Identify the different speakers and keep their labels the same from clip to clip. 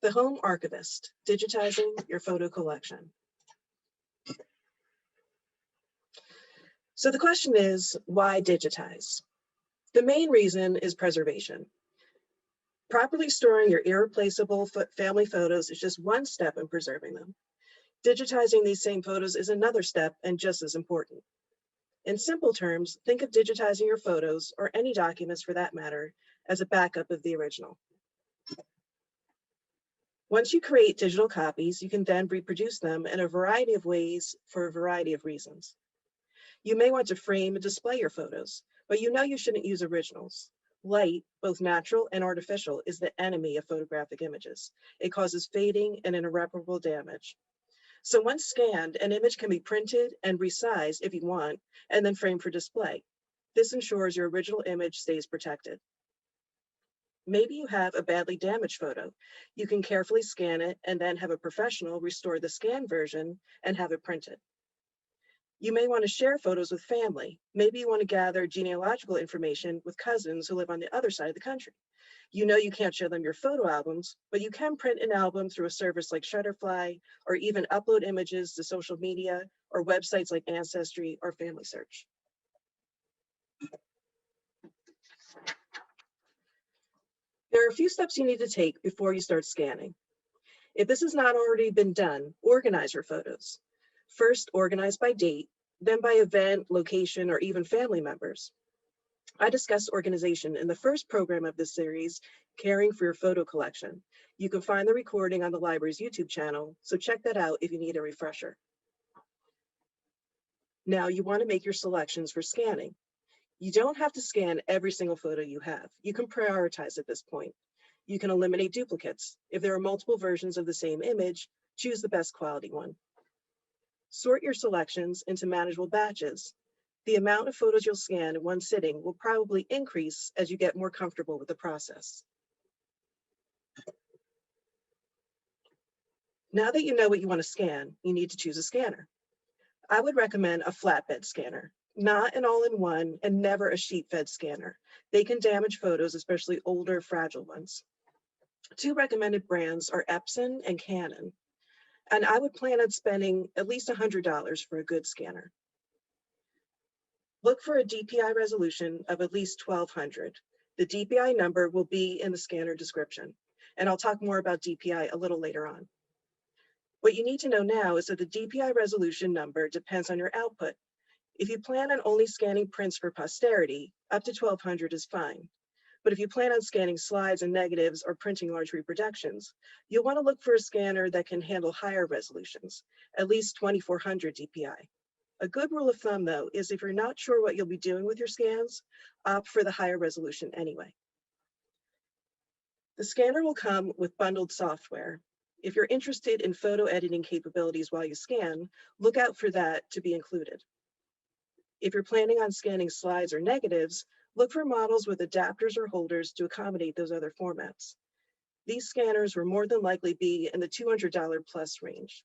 Speaker 1: The Home Archivist, Digitizing Your Photo Collection. So the question is, why digitize? The main reason is preservation. Properly storing your irreplaceable family photos is just one step in preserving them. Digitizing these same photos is another step and just as important. In simple terms, think of digitizing your photos, or any documents for that matter, as a backup of the original. Once you create digital copies, you can then reproduce them in a variety of ways for a variety of reasons. You may want to frame and display your photos, but you know you shouldn't use originals. Light, both natural and artificial, is the enemy of photographic images. It causes fading and irreparable damage. So once scanned, an image can be printed and resized if you want, and then framed for display. This ensures your original image stays protected. Maybe you have a badly damaged photo. You can carefully scan it and then have a professional restore the scanned version and have it printed. You may want to share photos with family. Maybe you want to gather genealogical information with cousins who live on the other side of the country. You know you can't show them your photo albums, but you can print an album through a service like Shutterfly, or even upload images to social media or websites like Ancestry or Family Search. There are a few steps you need to take before you start scanning. If this has not already been done, organize your photos. First, organize by date, then by event, location, or even family members. I discussed organization in the first program of this series, Caring for Your Photo Collection. You can find the recording on the library's YouTube channel, so check that out if you need a refresher. Now you want to make your selections for scanning. You don't have to scan every single photo you have. You can prioritize at this point. You can eliminate duplicates. If there are multiple versions of the same image, choose the best quality one. Sort your selections into manageable batches. The amount of photos you'll scan in one sitting will probably increase as you get more comfortable with the process. Now that you know what you want to scan, you need to choose a scanner. I would recommend a flatbed scanner, not an all-in-one and never a sheet-fed scanner. They can damage photos, especially older, fragile ones. Two recommended brands are Epson and Canon, and I would plan on spending at least $100 for a good scanner. Look for a DPI resolution of at least 1200. The DPI number will be in the scanner description, and I'll talk more about DPI a little later on. What you need to know now is that the DPI resolution number depends on your output. If you plan on only scanning prints for posterity, up to 1200 is fine. But if you plan on scanning slides and negatives or printing large reproductions, you'll want to look for a scanner that can handle higher resolutions, at least 2400 DPI. A good rule of thumb, though, is if you're not sure what you'll be doing with your scans, opt for the higher resolution anyway. The scanner will come with bundled software. If you're interested in photo editing capabilities while you scan, look out for that to be included. If you're planning on scanning slides or negatives, look for models with adapters or holders to accommodate those other formats. These scanners will more than likely be in the $200 plus range.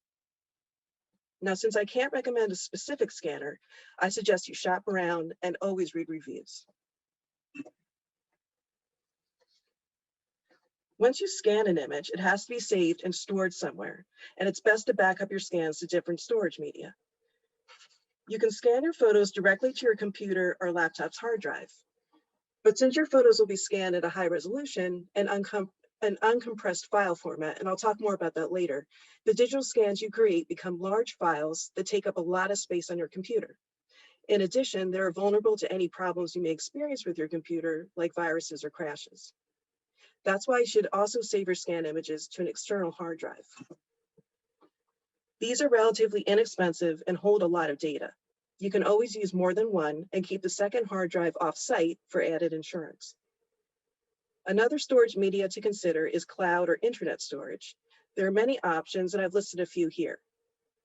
Speaker 1: Now, since I can't recommend a specific scanner, I suggest you shop around and always read reviews. Once you scan an image, it has to be saved and stored somewhere, and it's best to back up your scans to different storage media. You can scan your photos directly to your computer or laptop's hard drive. But since your photos will be scanned at a high resolution and an uncompressed file format, and I'll talk more about that later, the digital scans you create become large files that take up a lot of space on your computer. In addition, they're vulnerable to any problems you may experience with your computer, like viruses or crashes. That's why you should also save your scan images to an external hard drive. These are relatively inexpensive and hold a lot of data. You can always use more than one and keep the second hard drive off-site for added insurance. Another storage media to consider is cloud or internet storage. There are many options, and I've listed a few here.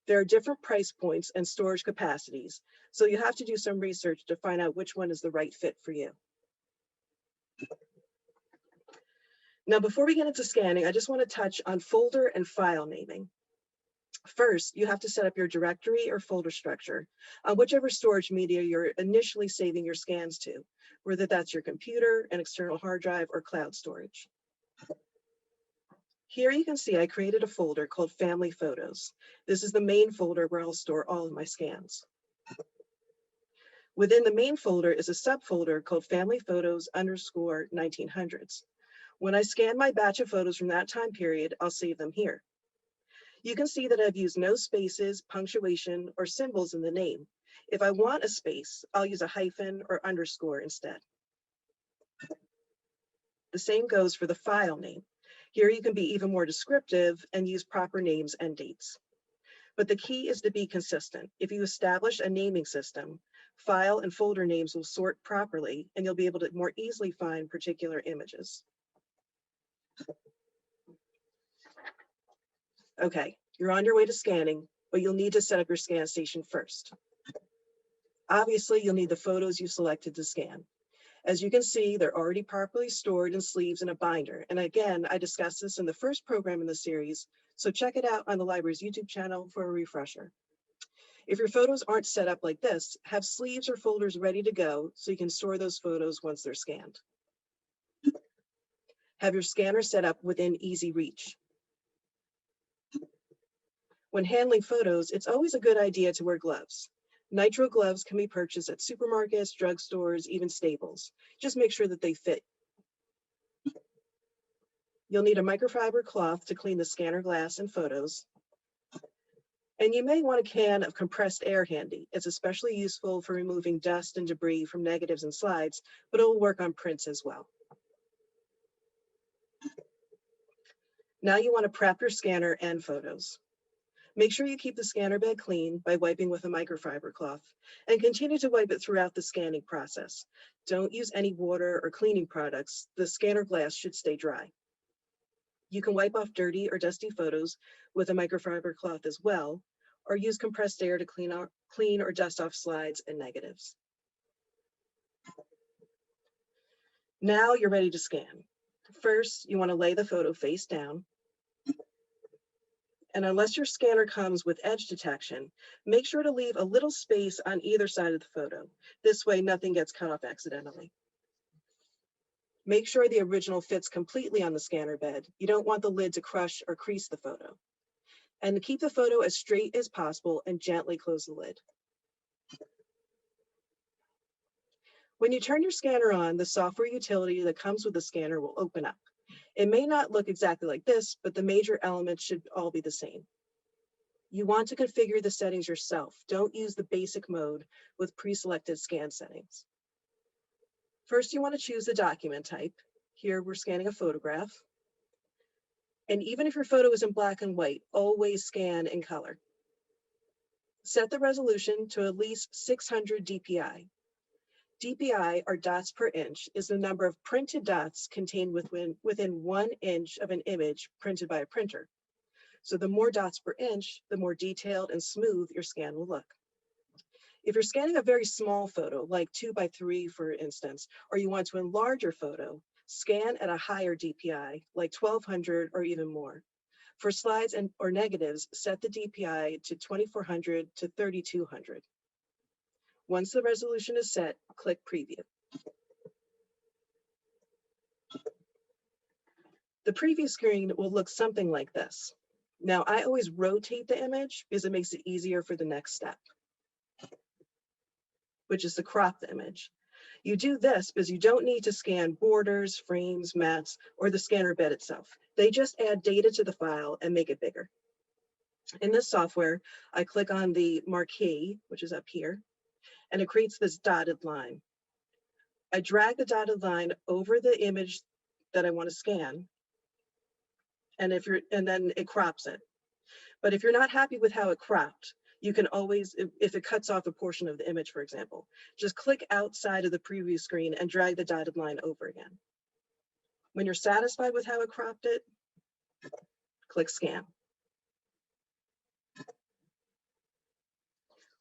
Speaker 1: There are different price points and storage capacities, so you have to do some research to find out which one is the right fit for you. Now, before we get into scanning, I just want to touch on folder and file naming. First, you have to set up your directory or folder structure on whichever storage media you're initially saving your scans to, whether that's your computer, an external hard drive, or cloud storage. Here you can see I created a folder called Family Photos. This is the main folder where I'll store all of my scans. Within the main folder is a subfolder called Family Photos _ 1900s. When I scan my batch of photos from that time period, I'll save them here. You can see that I've used no spaces, punctuation, or symbols in the name. If I want a space, I'll use a hyphen or underscore instead. The same goes for the file name. Here you can be even more descriptive and use proper names and dates. But the key is to be consistent. If you establish a naming system, file and folder names will sort properly, and you'll be able to more easily find particular images. Okay, you're on your way to scanning, but you'll need to set up your scan station first. Obviously, you'll need the photos you selected to scan. As you can see, they're already properly stored in sleeves in a binder. And again, I discussed this in the first program in the series, so check it out on the library's YouTube channel for a refresher. If your photos aren't set up like this, have sleeves or folders ready to go so you can store those photos once they're scanned. Have your scanner set up within easy reach. When handling photos, it's always a good idea to wear gloves. Nitrile gloves can be purchased at supermarkets, drugstores, even Staples. Just make sure that they fit. You'll need a microfiber cloth to clean the scanner glass and photos. And you may want a can of compressed air handy. It's especially useful for removing dust and debris from negatives and slides, but it will work on prints as well. Now you want to prep your scanner and photos. Make sure you keep the scanner bed clean by wiping with a microfiber cloth, and continue to wipe it throughout the scanning process. Don't use any water or cleaning products. The scanner glass should stay dry. You can wipe off dirty or dusty photos with a microfiber cloth as well, or use compressed air to clean or dust off slides and negatives. Now you're ready to scan. First, you want to lay the photo face down. And unless your scanner comes with edge detection, make sure to leave a little space on either side of the photo. This way, nothing gets cut off accidentally. Make sure the original fits completely on the scanner bed. You don't want the lid to crush or crease the photo. And keep the photo as straight as possible and gently close the lid. When you turn your scanner on, the software utility that comes with the scanner will open up. It may not look exactly like this, but the major elements should all be the same. You want to configure the settings yourself. Don't use the basic mode with pre-selected scan settings. First, you want to choose the document type. Here, we're scanning a photograph. And even if your photo is in black and white, always scan in color. Set the resolution to at least 600 dpi. DPI, or dots per inch, is the number of printed dots contained within 1 inch of an image printed by a printer. So the more dots per inch, the more detailed and smooth your scan will look. If you're scanning a very small photo, like 2 by 3, for instance, or you want to enlarge your photo, scan at a higher DPI, like 1200 or even more. For slides or negatives, set the DPI to 2400 to 3200. Once the resolution is set, click Preview. The preview screen will look something like this. Now, I always rotate the image because it makes it easier for the next step, which is to crop the image. You do this because you don't need to scan borders, frames, mats, or the scanner bed itself. They just add data to the file and make it bigger. In this software, I click on the marquee, which is up here, and it creates this dotted line. I drag the dotted line over the image that I want to scan, and then it crops it. But if you're not happy with how it cropped, you can always, if it cuts off a portion of the image, for example, just click outside of the preview screen and drag the dotted line over again. When you're satisfied with how it cropped it, click Scan.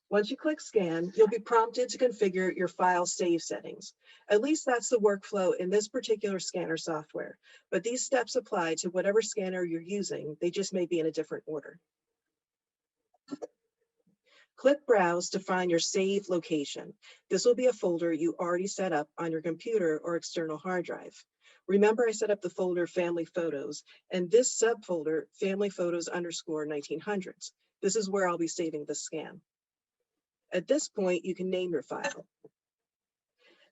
Speaker 1: Once you click Scan, you'll be prompted to configure your file save settings. At least that's the workflow in this particular scanner software, but these steps apply to whatever scanner you're using. They just may be in a different order. Click Browse to find your save location. This will be a folder you already set up on your computer or external hard drive. Remember, I set up the folder Family Photos, and this subfolder, Family Photos _ 1900s. This is where I'll be saving the scan. At this point, you can name your file.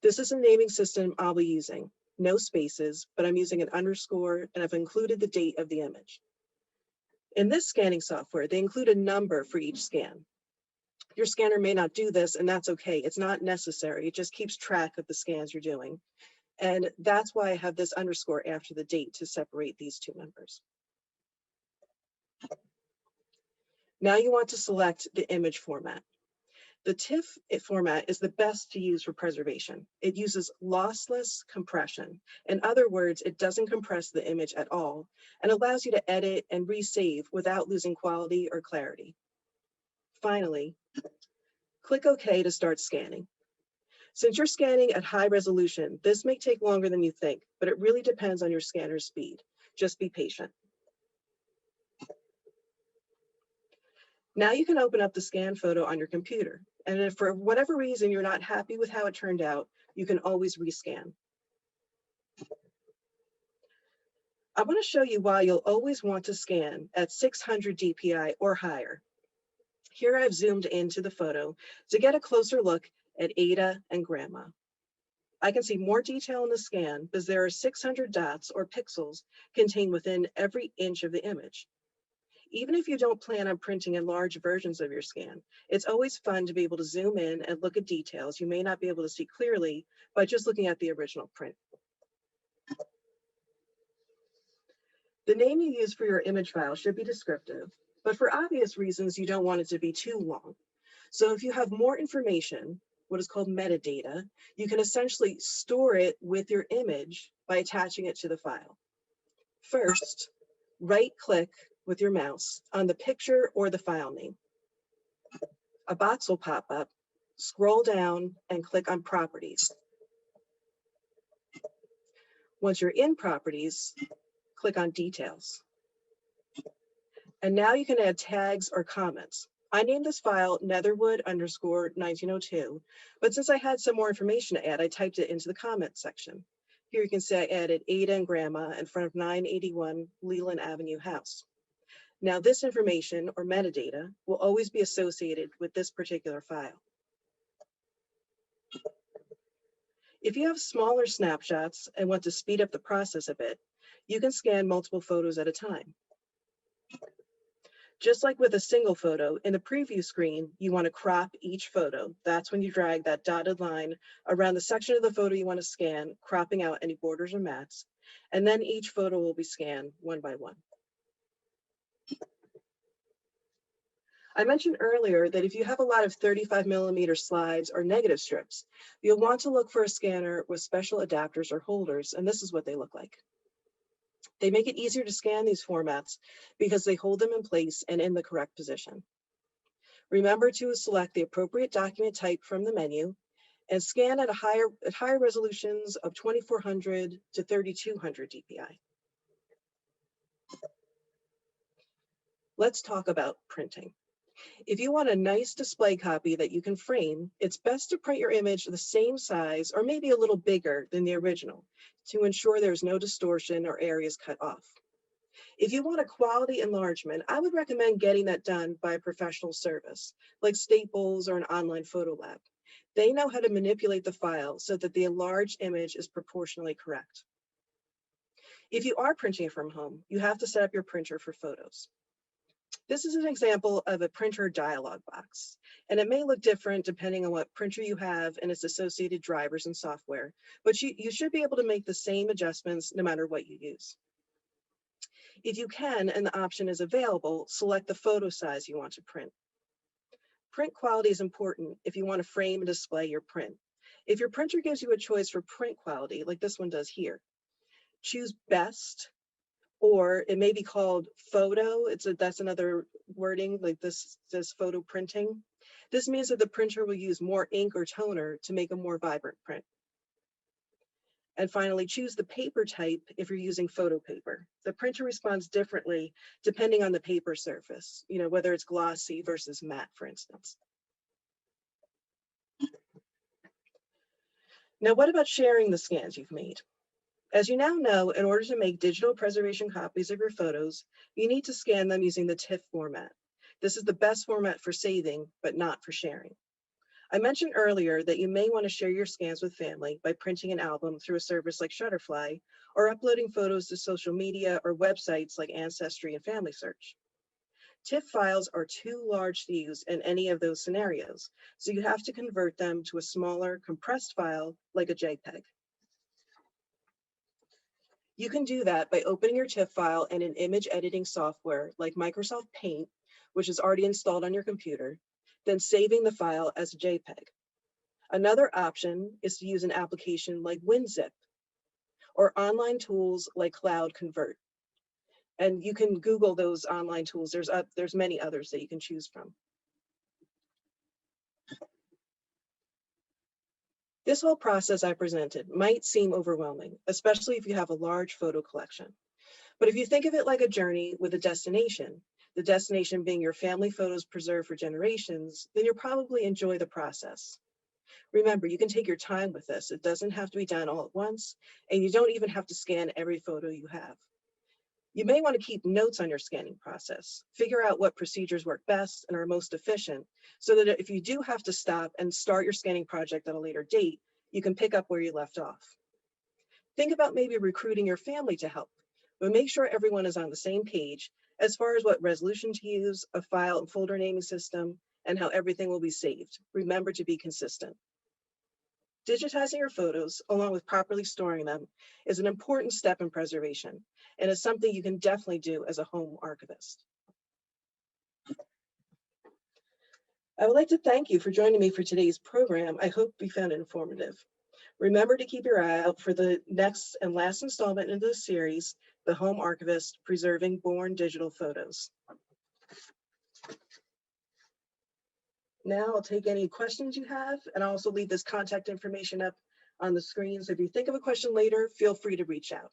Speaker 1: This is a naming system I'll be using. No spaces, but I'm using an underscore, and I've included the date of the image. In this scanning software, they include a number for each scan. Your scanner may not do this, and that's okay. It's not necessary. It just keeps track of the scans you're doing. And that's why I have this underscore after the date to separate these two numbers. Now you want to select the image format. The TIFF format is the best to use for preservation. It uses lossless compression. In other words, it doesn't compress the image at all and allows you to edit and resave without losing quality or clarity. Finally, click OK to start scanning. Since you're scanning at high resolution, this may take longer than you think, but it really depends on your scanner's speed. Just be patient. Now you can open up the scan photo on your computer. And if for whatever reason you're not happy with how it turned out, you can always rescan. I want to show you why you'll always want to scan at 600 DPI or higher. Here I've zoomed into the photo to get a closer look at Ada and Grandma. I can see more detail in the scan because there are 600 dots or pixels contained within every inch of the image. Even if you don't plan on printing in large versions of your scan, it's always fun to be able to zoom in and look at details you may not be able to see clearly by just looking at the original print. The name you use for your image file should be descriptive, but for obvious reasons, you don't want it to be too long. So if you have more information, what is called metadata, you can essentially store it with your image by attaching it to the file. First, right-click with your mouse on the picture or the file name. A box will pop up, scroll down and click on Properties. Once you're in Properties, click on Details. And now you can add tags or comments. I named this file Netherwood _ 1902, but since I had some more information to add, I typed it into the comment section. Here you can say I added Ada and Grandma in front of 981 Leland Avenue House. Now this information or metadata will always be associated with this particular file. If you have smaller snapshots and want to speed up the process a bit, you can scan multiple photos at a time. Just like with a single photo, in the preview screen, you want to crop each photo. That's when you drag that dotted line around the section of the photo you want to scan, cropping out any borders or mats, and then each photo will be scanned one by one. I mentioned earlier that if you have a lot of 35mm slides or negative strips, you'll want to look for a scanner with special adapters or holders, and this is what they look like. They make it easier to scan these formats because they hold them in place and in the correct position. Remember to select the appropriate document type from the menu and scan at higher resolutions of 2400 to 3200 DPI. Let's talk about printing. If you want a nice display copy that you can frame, it's best to print your image the same size or maybe a little bigger than the original to ensure there's no distortion or areas cut off. If you want a quality enlargement, I would recommend getting that done by a professional service like Staples or an online photo lab. They know how to manipulate the file so that the enlarged image is proportionally correct. If you are printing from home, you have to set up your printer for photos. This is an example of a printer dialog box, and it may look different depending on what printer you have and its associated drivers and software, but you should be able to make the same adjustments no matter what you use. If you can, and the option is available, select the photo size you want to print. Print quality is important if you want to frame and display your print. If your printer gives you a choice for print quality, like this one does here, choose Best, or it may be called photo. That's another wording, like this says photo printing. This means that the printer will use more ink or toner to make a more vibrant print. And finally, choose the paper type if you're using photo paper. The printer responds differently depending on the paper surface, whether it's glossy versus matte, for instance. Now, what about sharing the scans you've made? As you now know, in order to make digital preservation copies of your photos, you need to scan them using the TIFF format. This is the best format for saving, but not for sharing. I mentioned earlier that you may want to share your scans with family by printing an album through a service like Shutterfly or uploading photos to social media or websites like Ancestry and Family Search. TIFF files are too large to use in any of those scenarios, so you have to convert them to a smaller, compressed file like a JPEG. You can do that by opening your TIFF file in an image editing software like Microsoft Paint, which is already installed on your computer, then saving the file as a JPEG. Another option is to use an application like WinZip or online tools like Cloud Convert. And you can Google those online tools. There's many others that you can choose from. This whole process I presented might seem overwhelming, especially if you have a large photo collection. But if you think of it like a journey with a destination, the destination being your family photos preserved for generations, then you'll probably enjoy the process. Remember, you can take your time with this. It doesn't have to be done all at once, and you don't even have to scan every photo you have. You may want to keep notes on your scanning process. Figure out what procedures work best and are most efficient so that if you do have to stop and start your scanning project at a later date, you can pick up where you left off. Think about maybe recruiting your family to help, but make sure everyone is on the same page as far as what resolution to use, a file and folder naming system, and how everything will be saved. Remember to be consistent. Digitizing your photos, along with properly storing them, is an important step in preservation, and is something you can definitely do as a home archivist. I would like to thank you for joining me for today's program. I hope you found it informative. Remember to keep your eye out for the next and last installment in this series, The Home Archivist, Preserving Born Digital Photos. Now I'll take any questions you have, and I'll also leave this contact information up on the screen. So if you think of a question later, feel free to reach out.